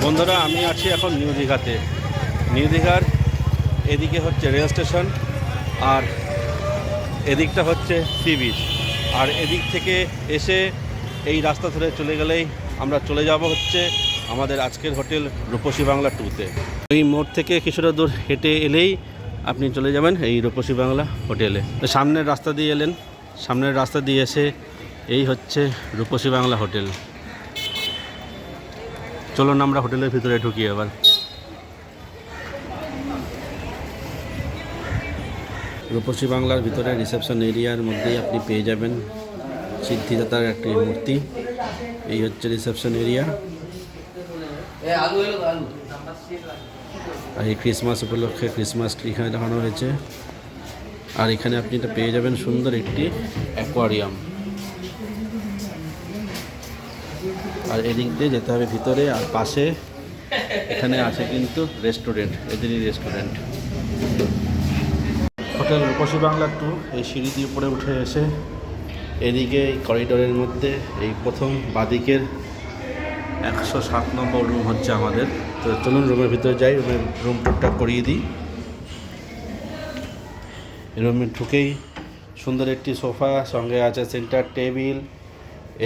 বন্ধুরা, আমি আছি এখন নিউ দীঘাতে। নিউ দীঘার এদিকে হচ্ছে রেল স্টেশন, আর এদিকটা হচ্ছে সি বিচ। আর এদিক থেকে এসে এই রাস্তা ধরে চলে গেলেই আমরা চলে যাব হচ্ছে আমাদের আজকের হোটেল রূপসী বাংলা 2-তে। এই মোড় থেকে কিছুটা দূর হেঁটে এলেই আপনি চলে যাবেন এই রূপসী বাংলা হোটেলে। তো সামনের রাস্তা দিয়ে এলেন, সামনের রাস্তা দিয়ে এসে এই হচ্ছে রূপসী বাংলা হোটেল। চলুন আমরা হোটেলের ভিতরে ঢুকি এবার। রূপসী বাংলার ভিতরে রিসেপশন এরিয়ার মধ্যেই আপনি পেয়ে যাবেন সিদ্ধিদাতার একটি মূর্তি। এই হচ্ছে রিসেপশন এরিয়া। আর এই ক্রিসমাস উপলক্ষে ক্রিসমাস ট্রি এখানে দেখানো হয়েছে। আর এখানে আপনি এটা পেয়ে যাবেন সুন্দর একটি অ্যাকোয়ারিয়াম। আর এদিক দিয়ে যেতে হবে ভিতরে, আর পাশে এখানে আছে কিন্তু রেস্টুরেন্ট, এদেরই রেস্টুরেন্ট। হোটেল রূপসী বাংলা 2 এই সিঁড়ি দিয়ে উপরে উঠে এসে এদিকে এই করিডোরের মধ্যে এই প্রথম বাদিকের 107 নম্বর রুম হচ্ছে আমাদের। তো চলুন রুমের ভিতরে যাই, রুম টুকটাক করিয়ে দিই। রুমে ঢুকেই সুন্দর একটি সোফা, সঙ্গে আছে সেন্টার টেবিল।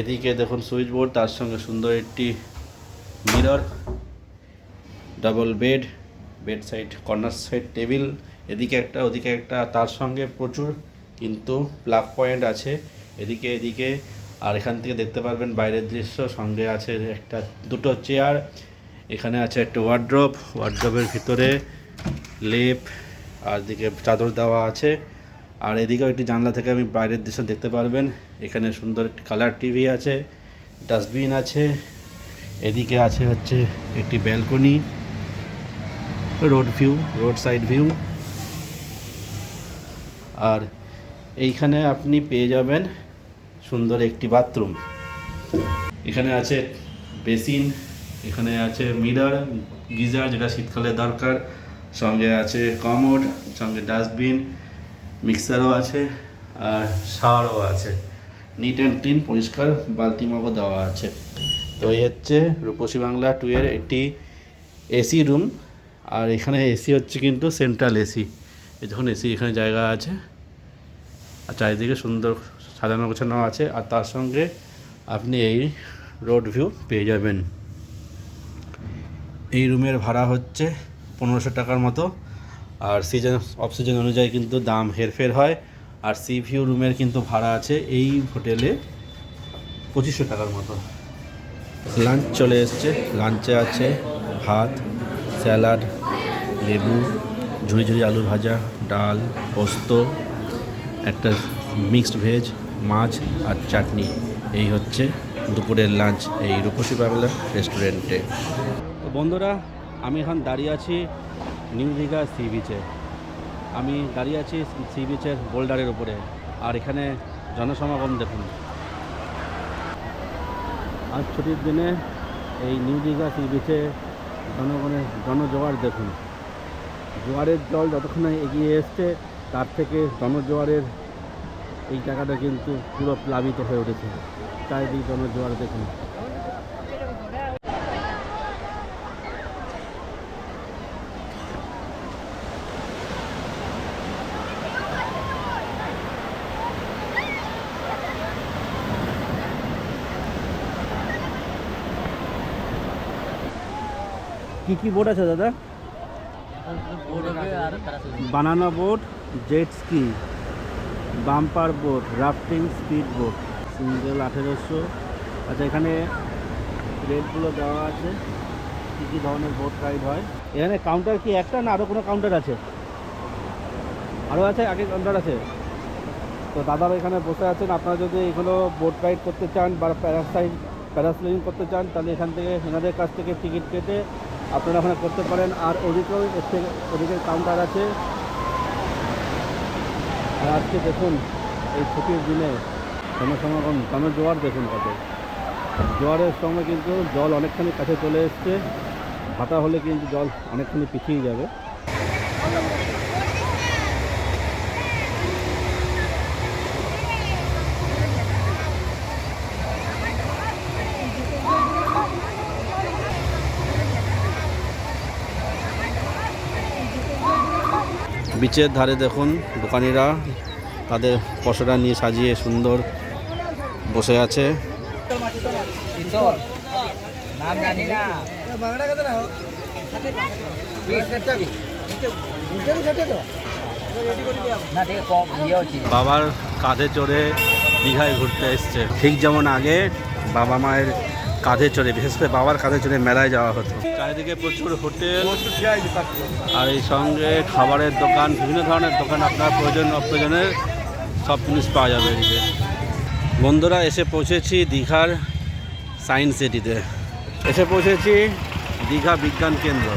এদিকে দেখুন সুইচ বোর্ড, তার সঙ্গে সুন্দর একটি mirror, double bed, bed side corner side table, এদিকে একটা ওদিকে একটা, তার সঙ্গে প্রচুর কিন্তু প্লাগ পয়েন্ট আছে এদিকে এদিকে। আর এখান থেকে দেখতে পারবেন বাইরের দৃশ্য, সঙ্গে আছে একটা দুটো চেয়ার, এখানে আছে একটা ওয়ার্ড্রপের ভিতরে লেপ, আর দিকে চাদর দেওয়া আছে। আর এদিকেও একটি জানলা থেকে আমি বাইরের দৃশ্য দেখতে পারবেন। এখানে সুন্দর একটি কালার টিভি আছে, ডাস্টবিন আছে, এদিকে আছে হচ্ছে একটি ব্যালকনি, রোড সাইড ভিউ। আর এইখানে আপনি পেয়ে যাবেন সুন্দর একটি বাথরুম। এখানে আছে বেসিন, এখানে আছে মিরর, গিজার যেটা শীতকালে দরকার, সঙ্গে আছে কমোড, সঙ্গে ডাস্টবিন, মিক্সারও আছে, আর শাওয়ারও আছে। নিট অ্যান্ড ক্লিন, পরিষ্কার বালতি মগও দেওয়া আছে। তো এই হচ্ছে রূপসী বাংলা 2 এর একটি এসি রুম। আর এখানে এসি হচ্ছে কিন্তু সেন্ট্রাল এসি। এই যখন এসি এখানে জায়গা আছে, আর চারিদিকে সুন্দর সাজানো গোছানো আছে। আর তার সঙ্গে আপনি এই রোড ভিউ পেয়ে যাবেন। এই রুমের ভাড়া হচ্ছে 1500 টাকার মতো। আর সিজন অফ সিজন অনুযায়ী কিন্তু দাম হেরফের হয়। আর সি ভিউ রুমের কিন্তু ভাড়া আছে এই হোটেলে 2500 টাকার মতো। লাঞ্চ চলে এসছে, লাঞ্চে আছে ভাত, স্যালাড, লেবু, ঝুড়ি ঝুড়ি আলু ভাজা, ডাল, পোস্ত, একটা মিক্সড ভেজ, মাছ আর চাটনি। এই হচ্ছে দুপুরের লাঞ্চ এই রূপসী বাংলা রেস্টুরেন্টে। তো বন্ধুরা, আমি এখন দাঁড়িয়ে আছি নিউ দীঘা সি বিচে। আমি দাঁড়িয়ে আছি সি বিচের বোল্ডারের উপরে। আর এখানে জনসমাগম দেখুন। আজ ছুটির দিনে এই নিউ দীঘা সি বিচে জনজোয়ার দেখুন। জোয়ারের জল যতক্ষণ এগিয়ে এসছে, তার থেকে জনজোয়ারের এই জায়গাটা কিন্তু পুরো প্লাবিত হয়ে উঠেছে। চারিদিকে জনজোয়ার দেখুন। কি বোট আছে দাদা? Banana boat, jet ski, bumper boat, rafting, speed boat, single 1800। আচ্ছা, এখানে রেটগুলো দেওয়া আছে, কী কী ধরনের বোট রাইড হয়। এখানে কাউন্টার কি একটা, না আরও কোনো কাউন্টার আছে? আরও আছে, আগে কাউন্টার আছে। তো দাদারা এখানে বসে আছেন। আপনারা যদি এগুলো বোট রাইড করতে চান বা প্যারাসেলিং করতে চান, তাহলে এখান থেকে এনাদের কাছ থেকে টিকিট কেটে আপনারা ওখানে করতে পারেন। আর ওদিকে কাউন্টার আছে। আর আজকে দেখুন এই ছুটির দিনে জনসমাগম, জনজোয়ার দেখুন কত। জোয়ারের সময় কিন্তু জল অনেকখানি কাছে চলে এসছে। ভাটা হলে কিন্তু জল অনেকখানি পিছিয়ে যাবে। বিচের ধারে দেখুন দোকানিরা তাদের পসরা নিয়ে সাজিয়ে সুন্দর বসে আছে। বাবার কাঁধে চড়ে দীঘায় ঘুরতে এসছে, ঠিক যেমন আগে বাবা মায়ের কাঁধে চড়ে, বিশেষ করে বাবার কাঁধে চড়ে মেলায় যাওয়া হতো। চারিদিকে প্রচুর হোটেল আর এই সঙ্গে খাবারের দোকান, বিভিন্ন ধরনের দোকান, আপনার প্রয়োজন অপ্রয়োজনের সব জিনিস পাওয়া যাবে এদিকে। বন্ধুরা এসে পৌঁছেছি দীঘার সায়েন্স সিটিতে, এসে পৌঁছেছি দীঘা বিজ্ঞান কেন্দ্র।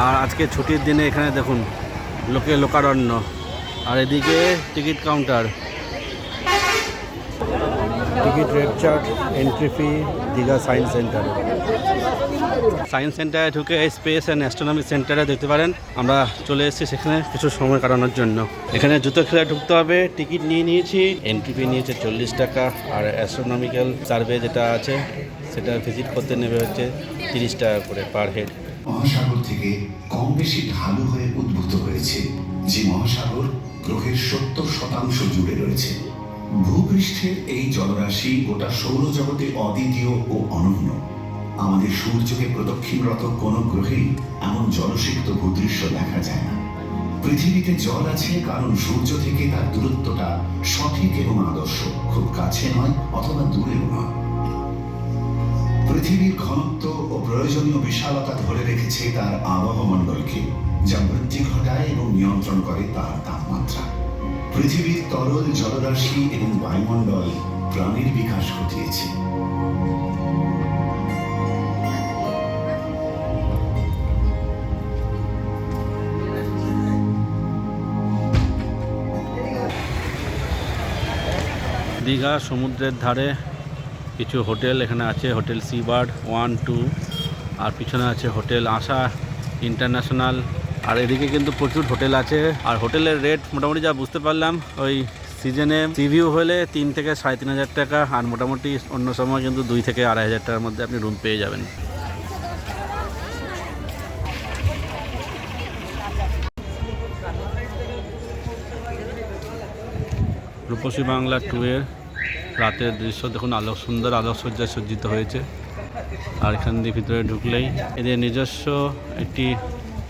আর আজকে ছুটির দিনে এখানে দেখুন লোকে লোকারণ্য। আর এদিকে ticket counter, ticket rate chart, entry fee, Digha science centre. Science সেন্টারে ঢুকে স্পেস অ্যান্ড অ্যাস্ট্রোনমি সেন্টারে দেখতে পারেন আমরা চলে এসেছি সেখানে কিছু সময় কাটানোর জন্য। এখানে জুতো খেলে ঢুকতে হবে, টিকিট নিয়ে নিয়েছি, এন্ট্রি ফি নিয়েছে 40 টাকা। আর অ্যাস্ট্রোনমিক্যাল সার্ভে যেটা আছে সেটা ভিজিট করতে নেবে হচ্ছে 30 টাকা করে পার হেড। মহাসাগর থেকে কম বেশি ঢালু হয়ে উদ্ভূত হয়েছে, যে মহাসাগর গ্রহের 70% জুড়ে রয়েছে। ভূপৃষ্ঠের এই জলরাশি গোটা সৌরজগতে অদ্বিতীয় ও অনন্য। আমাদের সূর্যকে প্রদক্ষিণরত কোনো গ্রহেই এমন জলসিক্ত ভূদৃশ্য দেখা যায় না। পৃথিবীতে জল আছে কারণ সূর্য থেকে তার দূরত্বটা সঠিক এবং আদর্শ, খুব কাছে নয় অথবা দূরেও নয়। পৃথিবীর ঘনত্ব ও প্রয়োজনীয় বিশালতা ধরে রেখেছে তার আবহমণ্ডলকে, যা বৃদ্ধি ঘটায় এবং নিয়ন্ত্রণ করে তার তাপমাত্রা। পৃথিবীর তরল জলরাশি এবং বায়ুমণ্ডল প্রাণীর বিকাশ ঘটিয়েছে। দীঘা সমুদ্রের ধারে কিছু হোটেল এখানে আছে, হোটেল সি বার্ড 1, 2, আর পিছনে আছে হোটেল আশা ইন্টারন্যাশনাল। আর এদিকে কিন্তু প্রচুর হোটেল আছে। আর হোটেলের রেট মোটামুটি যা বুঝতে পারলাম, ওই সিজনে সি ভিউ হলে 3 থেকে 3,500 টাকা, আর মোটামুটি অন্য সময় কিন্তু 2 থেকে 2,500 টাকার মধ্যে আপনি রুম পেয়ে যাবেন। রূপসী বাংলা 2 এর রাতের দৃশ্য দেখুন, সুন্দর আলোকসজ্জায় সজ্জিত হয়েছে। আর এখান দিয়ে ভিতরে ঢুকলেই এদের নিজস্ব একটি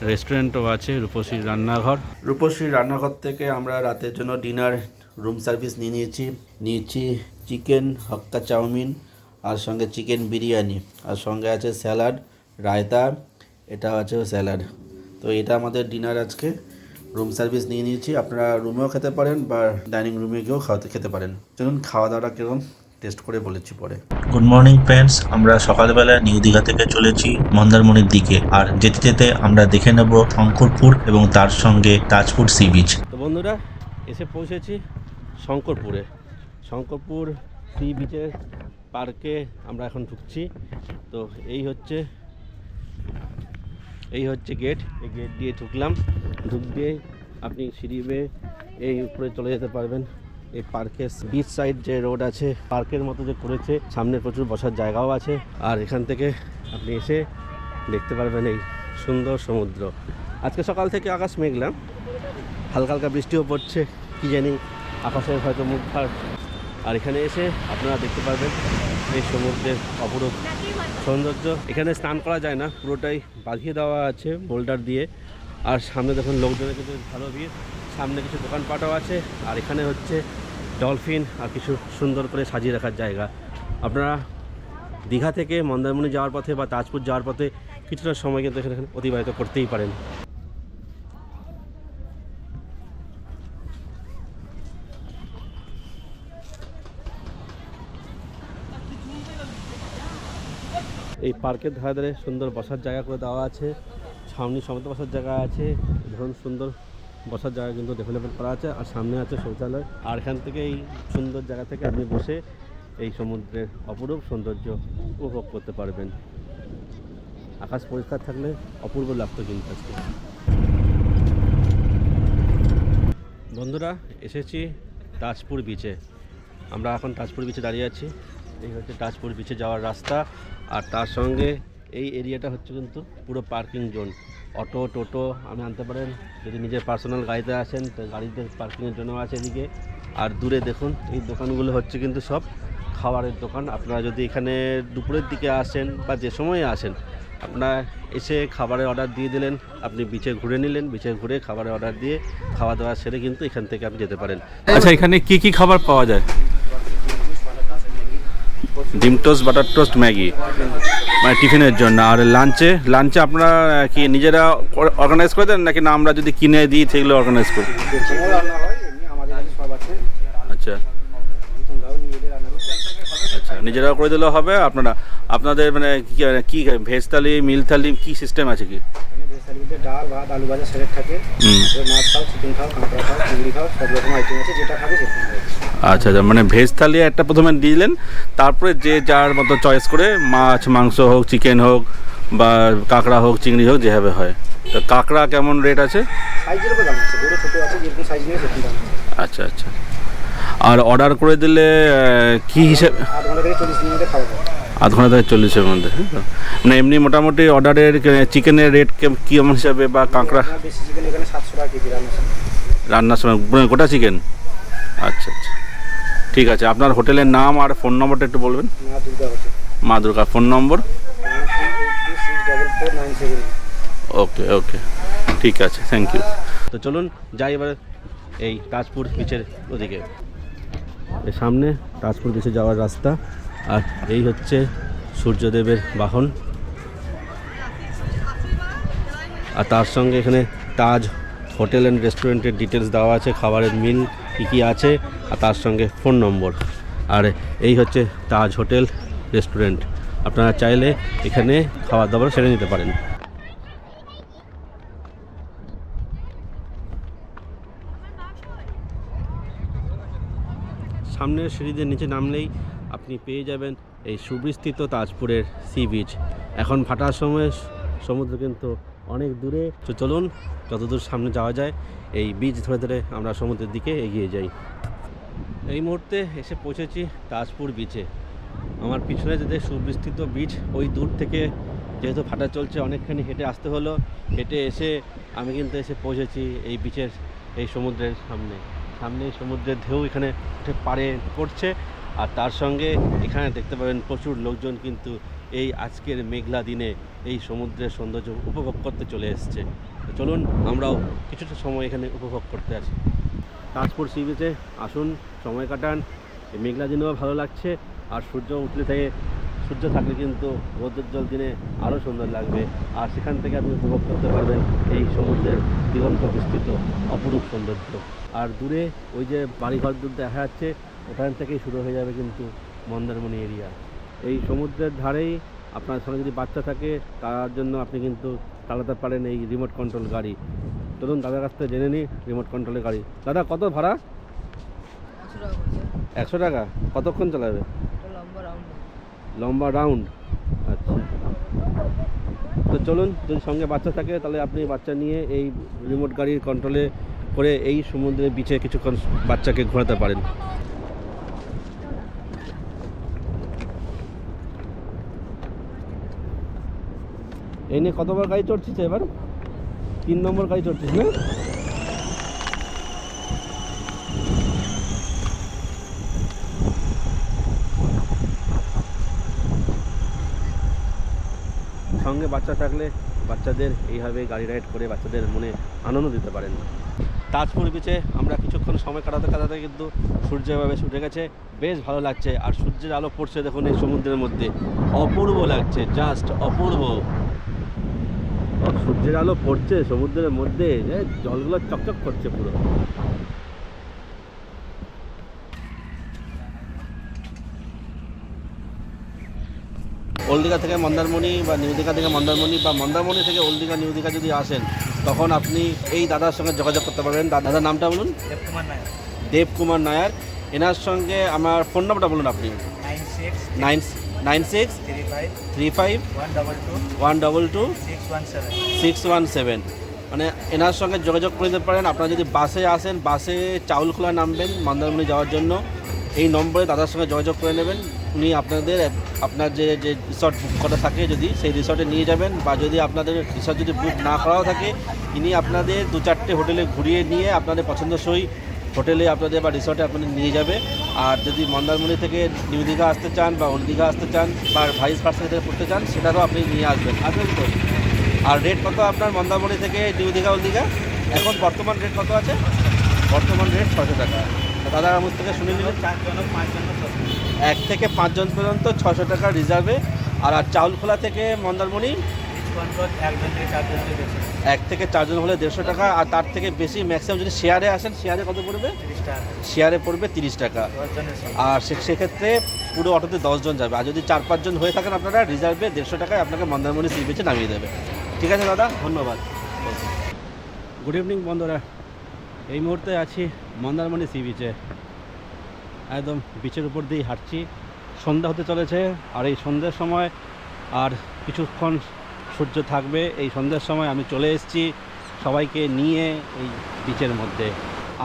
রেস্টুরেন্টও আছে, রূপসী রান্নাঘর। রূপসী রান্নাঘর থেকে আমরা রাতের জন্য ডিনার রুম সার্ভিস নিয়েছি চিকেন হক্কা চাউমিন, আর সঙ্গে চিকেন বিরিয়ানি, আর সঙ্গে আছে স্যালাড, রায়তা, এটা আছে স্যালাড। তো এটা আমাদের ডিনার আজকে রুম সার্ভিস নিয়েছি। আপনারা রুমেও খেতে পারেন বা ডাইনিং রুমে গিয়েও খেতে পারেন। চলুন খাওয়া দাওয়াটা কিরকম টেস্ট করে বলেছি পরে। গুড মর্নিং ফ্রেন্ডস, আমরা সকালবেলা নিউ দীঘা থেকে চলেছি মন্দারমণির দিকে। আর যেতে যেতে আমরা দেখে নেব শঙ্করপুর এবং তার সঙ্গে তাজপুর সি বিচ। তো বন্ধুরা এসে পৌঁছেছি শঙ্করপুর সি বিচের পার্কে আমরা এখন ঢুকছি। তো এই হচ্ছে গেট, এই গেট দিয়ে ঢুকবে আপনি সিঁড়ি বেয়ে এই উপরে চলে যেতে পারবেন। এই পার্কের বিচ সাইড যে রোড আছে, পার্কের মতো যে করেছে, সামনে প্রচুর বসার জায়গাও আছে। আর এখান থেকে আপনি এসে দেখতে পারবেন এই সুন্দর সমুদ্র। আজকে সকাল থেকে আকাশ মেঘলা, হালকা হালকা বৃষ্টিও পড়ছে, কি জানি আকাশের হয়তো মুখ ভার। আর এখানে এসে আপনারা দেখতে পারবেন এই সমুদ্রের অপরূপ সৌন্দর্য। এখানে স্নান করা যায় না, পুরোটাই বাঁধিয়ে দেওয়া আছে বোল্ডার দিয়ে। আর সামনে দেখুন লোকজনের কিন্তু ভালো ভিড়, সামনে কিছু দোকানপাটও আছে। আর এখানে হচ্ছে ডলফিন আর কিছু সুন্দর করে সাজিয়ে রাখার জায়গা। আপনারা দীঘা থেকে মন্দারমণি যাওয়ার পথে বা তাজপুর যাওয়ার পথে কিছুটা সময় কিন্তু এখানে অতিবাহিত করতেই পারেন। এই পার্কের ধারে ধারে সুন্দর বসার জায়গা করে দেওয়া আছে, ছাউনি সমেত বসার জায়গা আছে, ধরুন সুন্দর বসার জায়গা কিন্তু ডেভেলপমেন্ট করা আছে। আর সামনে আছে শৌচালয়। আর এখান থেকে এই সুন্দর জায়গা থেকে আপনি বসে এই সমুদ্রের অপরূপ সৌন্দর্য উপভোগ করতে পারবেন। আকাশ পরিষ্কার থাকলে অপূর্ব লাগতো কিন্তু আজকে। বন্ধুরা এসেছি তাজপুর বিচে, আমরা এখন তাজপুর বিচে দাঁড়িয়ে আছি। এই হচ্ছে তাজপুর বিচে যাওয়ার রাস্তা। আর তার সঙ্গে এই এরিয়াটা হচ্ছে কিন্তু পুরো পার্কিং জোন। অটো টোটো আপনি আনতে পারেন। যদি নিজের পার্সোনাল গাড়িতে আসেন তো গাড়িতে পার্কিংয়ের জন্য আছে এদিকে। আর দূরে দেখুন এই দোকানগুলো হচ্ছে কিন্তু সব খাবারের দোকান। আপনারা যদি এখানে দুপুরের দিকে আসেন বা যে সময়ে আসেন, আপনার এসে খাবারের অর্ডার দিয়ে দিলেন, আপনি বিচে ঘুরে নিলেন, বিচে ঘুরে খাবারের অর্ডার দিয়ে খাওয়া দাওয়া সেরে কিন্তু এখান থেকে আপনি যেতে পারেন। আচ্ছা, এখানে কি কি খাবার পাওয়া যায়? ডিম টোস্ট, বাটার টোস্ট, ম্যাগি মানে টিফিনের জন্য। আর লাঞ্চে আপনারা কি নিজেরা অর্গানাইজ করে দেন নাকি না আমরা যদি কিনে দিই সেগুলো অর্গানাইজ করি? আচ্ছা আচ্ছা, নিজেরাও করে দিলেও হবে। আপনাদের মানে কি ভেজ থালি, মিল থালি কি সিস্টেম আছে কি? ডাল ভাত আলু ভাজা সেরেট থাকে, মাছ খাও, চিকেন খাও, কাঁকড়া খাও, চিংড়ি খাও, সব রকম আইটেম আছে, যেটা খাবে সেটা খাবে। আচ্ছা আচ্ছা, মানে ভেজ থালি একটা প্রথমে দিলেন, তারপরে যে যার মতো চয়েস করে মাছ মাংস হোক, চিকেন হোক বা কাঁকড়া হোক, চিংড়ি হোক, যেভাবে হয়। তো কাঁকড়া কেমন রেট আছে? সাইজের উপর দাম আছে, বড় ছোটো আছে, যেরকম সাইজ নিয়ে সেরকম দাম আছে। আচ্ছা আচ্ছা। আর অর্ডার করে দিলে কি হিসেবে? আধ ঘন্টা থেকে 40 মিনিটে খাওয়া দাওয়া। আধ ঘন্টা থেকে 40-এর মধ্যে, হ্যাঁ তো? মানে এমনি মোটামুটি অর্ডারের চিকেনের রেট কীরকম হিসাবে বা কাঁকড়া? বেশি চিকেন এখানে 700 টাকা কেজি রান্নার সময় গোটা চিকেন? আচ্ছা আচ্ছা, ঠিক আছে। আপনার হোটেলের নাম আর ফোন নম্বরটা একটু বলবেন। মা দুর্গা হোটেল, মা দুর্গা, ফোন নম্বর? 9382644979। ওকে ওকে, ঠিক আছে, থ্যাংক ইউ। তো চলুন যাই এবার এই তাজপুর বিচের ওদিকে। এর সামনে তাজপুর বিচে যাওয়ার রাস্তা, আর এই হচ্ছে সূর্যদেবের বাহন। আর তার সঙ্গে এখানে তাজ হোটেল অ্যান্ড রেস্টুরেন্টের ডিটেলস দেওয়া আছে, খাবারের মিল কী কী আছে, আর তার সঙ্গে ফোন নম্বর। আর এই হচ্ছে তাজ হোটেল রেস্টুরেন্ট, আপনারা চাইলে এখানে খাবার দাবার সেরে নিতে পারেন। সামনের সিঁড়িদের নিচে নামলেই আপনি পেয়ে যাবেন এই সুবিস্তৃত তাজপুরের সি বিচ। এখন ভাটার সময় সমুদ্র কিন্তু অনেক দূরে। তো চলুন যতদূর সামনে যাওয়া যায় এই বিচ ধরে ধরে আমরা সমুদ্রের দিকে এগিয়ে যাই। এই মুহূর্তে এসে পৌঁছেছি তাজপুর বিচে। আমার পিছনে যে সুবিস্তৃত বিচ, ওই দূর থেকে যেহেতু ভাটা চলছে অনেকখানি হেঁটে আসতে হলো। হেঁটে এসে আমি কিন্তু এসে পৌঁছেছি এই বিচের এই সমুদ্রের সামনে। সমুদ্রের ঢেউ এখানে উঠে পাড়ে পড়ছে, আর তার সঙ্গে এখানে দেখতে পাবেন প্রচুর লোকজন কিন্তু এই আজকের মেঘলা দিনে এই সমুদ্রের সৌন্দর্য উপভোগ করতে চলে এসছে। তো চলুন আমরাও কিছুটা সময় এখানে উপভোগ করতে আসি। তাজপুর সি বিচে আসুন, সময় কাটান। এই মেঘলা দিনেও ভালো লাগছে, আর সূর্য থাকলে কিন্তু রৌদ্রোজ্জ্বল দিনে আরও সুন্দর লাগবে। আর সেখান থেকে আপনি উপভোগ করতে পারবেন এই সমুদ্রের দিগন্ত বিস্তৃত অপরূপ সৌন্দর্য। আর দূরে ওই যে বাড়িঘর দূর দেখা যাচ্ছে, ওখান থেকেই শুরু হয়ে যাবে কিন্তু মন্দারমণি এরিয়া। এই সমুদ্রের ধারেই আপনার সঙ্গে যদি বাচ্চা থাকে তার জন্য আপনি কিন্তু চালাতে পারেন এই রিমোট কন্ট্রোল গাড়ি। চলুন দাদার কাছ থেকে জেনে নিই রিমোট কন্ট্রোলের গাড়ি। দাদা কত ভাড়া? 100 টাকা। কতক্ষণ চালাবে? লম্বা রাউন্ড। আচ্ছা, তো চলুন, যদি সঙ্গে বাচ্চা থাকে তাহলে আপনি বাচ্চা নিয়ে এই রিমোট গাড়ির কন্ট্রোলে করে এই সমুদ্রের বিচে কিছুক্ষণ বাচ্চাকে ঘোরাতে পারেন। এই নিয়ে কতবার গাড়ি চড়ছিস এবার? 3 নম্বর গাড়ি চড়ছিস না? সঙ্গে বাচ্চা থাকলে বাচ্চাদের এইভাবে গাড়ি রাইড করে বাচ্চাদের মনে আনন্দ দিতে পারেন। তাজপুর বিচে আমরা কিছুক্ষণ সময় কাটাতে কাটাতে কিন্তু সূর্য এভাবে উঠে গেছে, বেশ ভালো লাগছে। আর সূর্যের আলো পড়ছে দেখুন এই সমুদ্রের মধ্যে, অপূর্ব লাগছে, জাস্ট অপূর্ব। সূর্যের আলো পড়ছে সমুদ্রের মধ্যে, জলগুলো চকচক করছে পুরো। ওল্ড দীঘা থেকে মন্দারমণি বা নিউ দীঘা থেকে মন্দারমণি বা মন্দারমণি থেকে ওল্ড দীঘা নিউ দীঘা যদি আসেন, তখন আপনি এই দাদার সঙ্গে যোগাযোগ করতে পারবেন। দাদার নামটা বলুন। দেবকুমার নায়ার। এনার সঙ্গে আমার ফোন নাম্বারটা বলুন আপনি। 9635 মানে এনার সঙ্গে যোগাযোগ করে নিতে পারেন। আপনারা যদি বাসে আসেন, বাসে চাউলখোলা নামবেন মন্দারমণি যাওয়ার জন্য। এই নম্বরে দাদার সঙ্গে যোগাযোগ করে নেবেন। উনি আপনার যে রিসর্ট বুক করা থাকে যদি সেই রিসর্টে নিয়ে যাবেন, বা যদি আপনাদের রিসর্ট যদি বুক না করাও থাকে ইনি আপনাদের 2-4টে হোটেলে ঘুরিয়ে নিয়ে আপনাদের পছন্দসই হোটেলে আপনাদের বা রিসর্টে আপনাদের নিয়ে যাবে। আর যদি মন্দারমণি থেকে নিউ দীঘা আসতে চান বা ওল্ড দীঘা আসতে চান বা ভাইস ভার্সা থেকে করতে চান সেটারও আপনি নিয়ে আসবেন তো। আর রেট কত আপনার মন্দারমণি থেকে নিউ দীঘা ওল্ড দীঘা? এখন বর্তমান রেট কত আছে? বর্তমান রেট 600 টাকা। দাদা আমার থেকে শুনে নিলেন, 1 থেকে 5 জন পর্যন্ত 600 টাকা রিজার্ভে। আর চাউলখোলা থেকে মন্দারমণি 1 থেকে 4 জন হলে 150 টাকা। আর তার থেকে বেশি ম্যাক্সিমাম যদি শেয়ারে আসেন, শেয়ারে কত পড়বে? শেয়ারে পড়বে 30 টাকা। আর সেক্ষেত্রে পুরো অটোতে 10 জন যাবে। আর যদি 4-5 জন হয়ে থাকেন আপনারা, রিজার্ভে 150 টাকায় আপনাকে মন্দারমণি সি বিচে নামিয়ে দেবে। ঠিক আছে দাদা, ধন্যবাদ। গুড ইভিনিং বন্ধুরা, এই মুহূর্তে আছি মন্দারমণি সি বিচে। একদম বিচের উপর দিয়েই হাঁটছি। সন্ধ্যা হতে চলেছে, আর এই সন্ধ্যের সময় আর কিছুক্ষণ সূর্য থাকবে। এই সন্ধ্যের সময় আমি চলে এসেছি সবাইকে নিয়ে এই বিচের মধ্যে।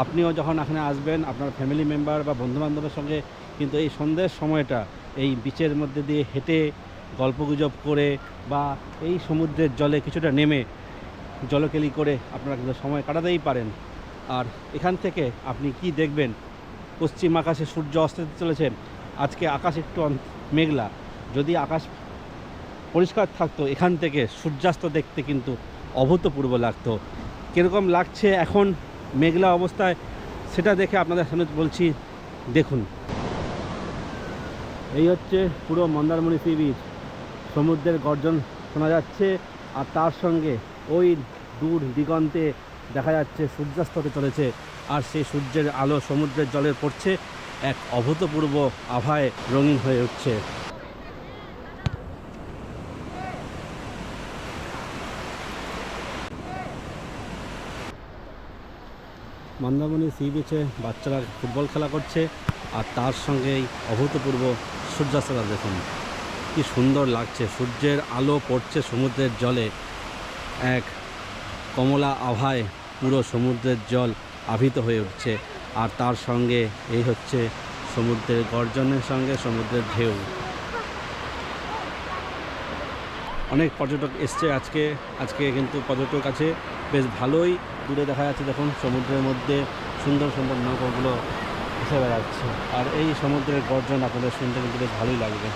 আপনিও যখন এখানে আসবেন আপনার ফ্যামিলি মেম্বার বা বন্ধুবান্ধবের সঙ্গে কিন্তু এই সন্ধ্যের সময়টা এই বিচের মধ্যে দিয়ে হেঁটে গল্পগুজব করে বা এই সমুদ্রের জলে কিছুটা নেমে জলকেলি করে আপনারা কিন্তু সময় কাটাতেই পারেন। আর এখান থেকে আপনি কি দেখবেন, পশ্চিম আকাশে সূর্য অস্ত চলেছে। আজকে আকাশ একটু মেঘলা, যদি আকাশ পরিষ্কার থাকতো এখান থেকে সূর্যাস্ত দেখতে কিন্তু অভূতপূর্ব লাগতো। কীরকম লাগছে এখন মেঘলা অবস্থায় সেটা দেখে আপনাদের সামনে বলছি, দেখুন। এই হচ্ছে পুরো মন্দারমণি সি বিচ। সমুদ্রের গর্জন শোনা যাচ্ছে, আর তার সঙ্গে ওই দূর দিগন্তে দেখা যাচ্ছে সূর্যাস্ত হতে চলেছে। আর সেই সূর্যের আলো সমুদ্রের জলে পড়ছে, এক অভূতপূর্ব আভায় রঙিন হয়ে উঠছে। মন্দারমণি সি বিচে বাচ্চারা ফুটবল খেলা করছে, আর তার সঙ্গেই অভূতপূর্ব সূর্যাস্তটা দেখুন, কি সুন্দর লাগছে। সূর্যের আলো পড়ছে সমুদ্রের জলে, এক কমলা আভায় পুরো সমুদ্রের জল আভিত হয়ে উঠছে। আর তার সঙ্গে এই হচ্ছে সমুদ্রের গর্জনের সঙ্গে সমুদ্রের ঢেউ। অনেক পর্যটক এসছে আজকে কিন্তু পর্যটক আছে বেশ ভালোই। দূরে দেখা যাচ্ছে দেখুন সমুদ্রের মধ্যে সুন্দর সুন্দর নৌকাগুলো ভেসে বেড়াচ্ছে। আর এই সমুদ্রের গর্জন আপনাদের শুনতে কিন্তু বেশ ভালোই লাগবে।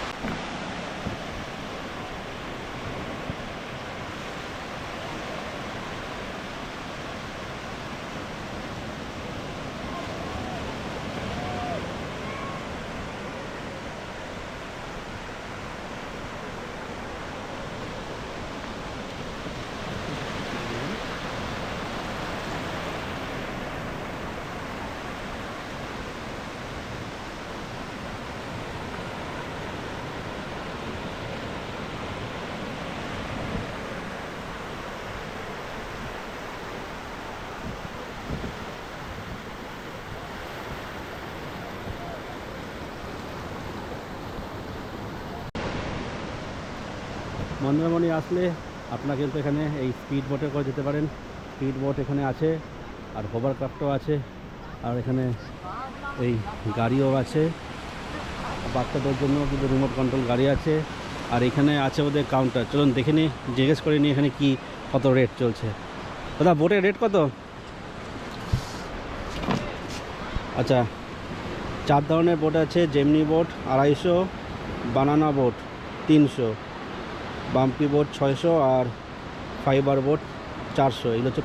মন্দারমণি আসলে আপনারা কিন্তু এখানে এই স্পিড বোটে করে যেতে পারেন। স্পিড বোট এখানে আছে, আর হোভারক্রাফটও আছে, আর এখানে এই গাড়িও আছে। বাচ্চাদের জন্য কিন্তু রিমোট কন্ট্রোল গাড়ি আছে। আর এখানে আছে ওদের কাউন্টার। চলুন দেখে নিই, জিজ্ঞেস করে নিই এখানে কি কত রেট চলছে। দাদা বোটের রেট কত? আচ্ছা, 4 ধরনের বোট আছে। জেমনি বোট 250, বানানা বোট 300, বাম্পি বোট 600, আর ফাইবার বোট 400। এগুলো হচ্ছে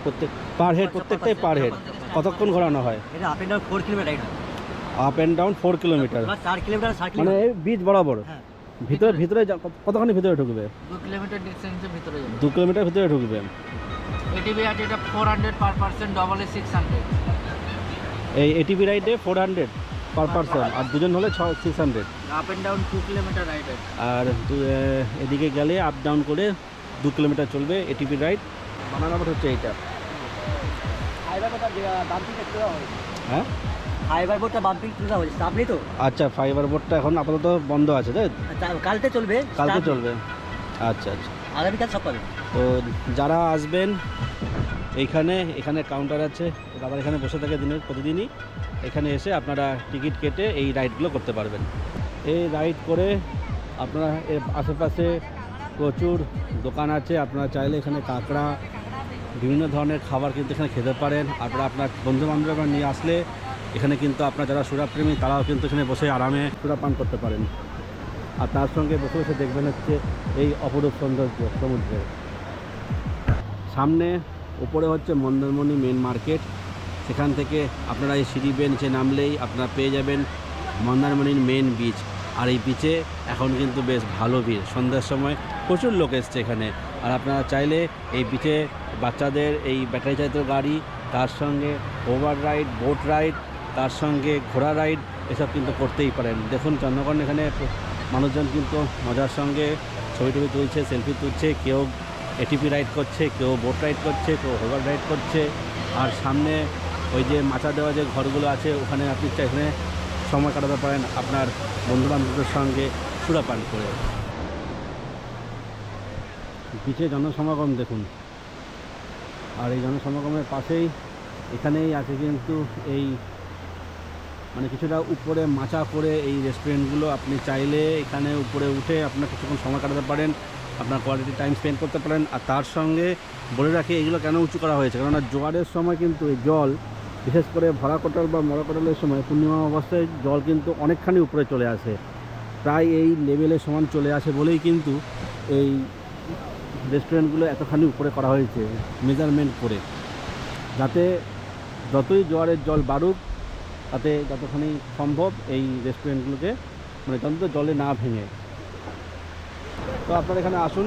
পার হেড, প্রত্যেকটাই পার হেড। কতক্ষণ ঘোরানো হয়? এটা up and down 4 kilometre ride. Up and down 4 kilometre, 4 kilometre 60 মানে কিলোমিটার। এই বিচ বরাবর। হ্যাঁ, ভিতরে কতখানি ভিতরে ঢুকবে? 2 কিলোমিটার ডিস্টেন্সের ভিতরে যাবে। 2 কিলোমিটার ভিতরে ঢুকবে। এটিভি আছে, এটা 400 পার পারসন, ডবল এ 600। এই এটিভি রাইডে 400 পার পারসন, আর দুজন হলে 600। Up and down 2 kilometre ride. আর এদিকে গেলে আপ ডাউন করে 2 কিলোমিটার চলবে এটিভি রাইড। বানানা বোট হচ্ছে এইটা। ফাইবার বোটটা বাম্পিং করতে হয়। হ্যাঁ, ফাইবার বোটটা বাম্পিং করতে হয়, স্টাফ নেই তো। আচ্ছা, ফাইবার বোটটা এখন আপাতত বন্ধ আছে, তাই? কালকে চলবে, কালকে staff নেই। চলবে। আচ্ছা আচ্ছা। আগামীকাল সকালে। তো যারা আসবেন এখানে কাউন্টার আছে, দাদা এখানে বসে থাকে প্রতিদিনই। এখানে এসে আপনারা টিকিট কেটে এই রাইডগুলো করতে পারবেন। এই রাইড করে আপনারা এর আশেপাশে প্রচুর দোকান আছে, আপনারা চাইলে এখানে কাঁকড়া বিভিন্ন ধরনের খাবার কিন্তু এখানে খেতে পারেন। আপনারা আপনার বন্ধুবান্ধবরা নিয়ে আসলে এখানে কিন্তু আপনার যারা সুরাপ্রেমী তারাও কিন্তু এখানে বসে আরামে সুরা পান করতে পারেন। আর তার সঙ্গে বসে বসে দেখবেন হচ্ছে এই অপরূপ সৌন্দর্য সমুদ্রের। সামনে উপরে হচ্ছে মন্দারমণি মেন মার্কেট, সেখান থেকে আপনারা এই সিঁড়ি বেয়ে নিচে নামলেই আপনারা পেয়ে যাবেন মন্দারমণির মেন বিচ। আর এই বিচে এখন কিন্তু বেশ ভালো ভিড়, সন্ধ্যার সময় প্রচুর লোক এসছে এখানে। আর আপনারা চাইলে এই বিচে বাচ্চাদের এই ব্যাটারি চালিত গাড়ি, তার সঙ্গে ওভার রাইড, বোট রাইড, তার সঙ্গে ঘোড়া রাইড এসব কিন্তু করতেই পারেন। দেখুন চন্দ্রকোণ এখানে মানুষজন কিন্তু মজার সঙ্গে ছবি টবি তুলছে, সেলফি তুলছে, কেউ এটিপি রাইড করছে, কেউ বোট রাইড করছে, কেউ ওভার রাইড করছে। আর সামনে ওই যে মাচা দেওয়া যে ঘরগুলো আছে ওখানে আপনি এখানে সময় কাটাতে পারেন আপনার বন্ধুবান্ধবদের সঙ্গে সুরাপান করে। বিচে জনসমাগম দেখুন। আর এই জনসমাগমের পাশেই এখানেই আছে কিন্তু এই মানে কিছুটা উপরে মাচা করে এই রেস্টুরেন্টগুলো। আপনি চাইলে এখানে উপরে উঠে আপনার কিছুক্ষণ সময় কাটাতে পারেন, আপনার কোয়ালিটি টাইম স্পেন্ড করতে পারেন। আর তার সঙ্গে বলে রাখি এগুলো কেন উঁচু করা হয়েছে, কেননা জোয়ারের সময় কিন্তু এই জল, বিশেষ করে ভরা কোটাল বা মরা কোটালের সময় পূর্ণিমা অবস্থায় জল কিন্তু অনেকখানি উপরে চলে আসে, প্রায় এই লেভেলের সমান চলে আসে বলেই কিন্তু এই রেস্টুরেন্টগুলো এতখানি উপরে করা হয়েছে মেজারমেন্ট করে, যাতে যতই জোয়ারের জল বাড়ুক তাতে যতখানি সম্ভব এই রেস্টুরেন্টগুলোকে মানে যত জলে না ভেঙে। তো আপনারা এখানে আসুন,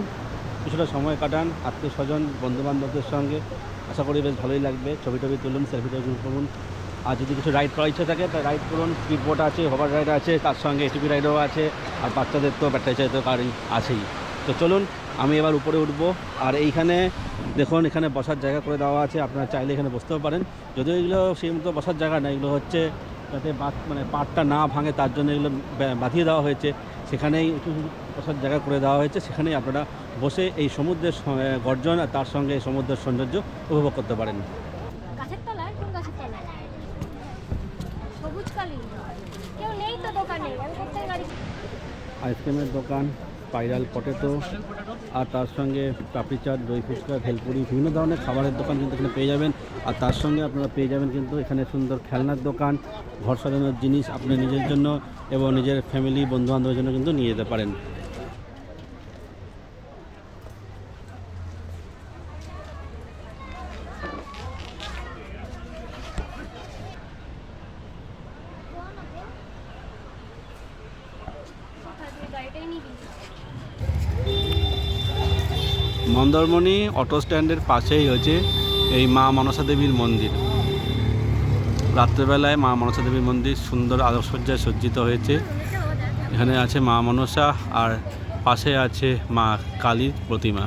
কিছুটা সময় কাটান আত্মীয় স্বজন বন্ধুবান্ধবদের সঙ্গে, আশা করি বেশ ভালোই লাগবে। ছবি টবি তুলুন, সেলফি টবি করুন। আর যদি কিছু রাইড করার ইচ্ছা থাকে তাই রাইড করুন। স্পিড বোট আছে, হোভার রাইড আছে, তার সঙ্গে এটিপি রাইডও আছে, আর বাচ্চাদের তো ব্যাটারি চালিত গাড়ি আছেই। তো চলুন আমি এবার উপরে উঠবো। আর এইখানে দেখুন এখানে বসার জায়গা করে দেওয়া আছে, আপনারা চাইলে এখানে বসতেও পারেন। যদিও এগুলো সেই মতো বসার জায়গা না, এগুলো হচ্ছে যাতে মানে পাড়টা না ভাঙে তার জন্য এগুলো বাঁধিয়ে দেওয়া হয়েছে। সেখানেই একটু বসার জায়গা করে দেওয়া হয়েছে, সেখানেই আপনারা বসে এই সমুদ্রের গর্জন আর তার সঙ্গে এই সমুদ্রের সৌন্দর্য উপভোগ করতে পারেন। গাছের তলায়? কোন গাছের তলায়? সবুজ কালি কেউ নেই তো দোকানে, আমি কোথায় গাড়ি। আইসক্রিমের দোকান, স্পাইরাল পটেটো, আর তার সঙ্গে পাপড়ি চাট, দই ফুচকা, ভেলপুরি, বিভিন্ন ধরনের খাবারের দোকান কিন্তু এখানে পেয়ে যাবেন। আর তার সঙ্গে আপনারা পেয়ে যাবেন কিন্তু এখানে সুন্দর খেলনার দোকান, ঘর সাজানোর জিনিস আপনি নিজের জন্য এবং নিজের ফ্যামিলি বন্ধুবান্ধবের জন্য কিন্তু নিয়ে যেতে পারেন। গাড়িটাই নিবি। মন্দারমণি অটো স্ট্যান্ডের পাশেই হচ্ছে এই মা মনসা দেবীর মন্দির। রাত্রেবেলায় মা মনসা দেবীর মন্দির সুন্দর আলোকসজ্জায় সজ্জিত হয়েছে। এখানে আছে মা মনসা আর পাশে আছে মা কালীর প্রতিমা।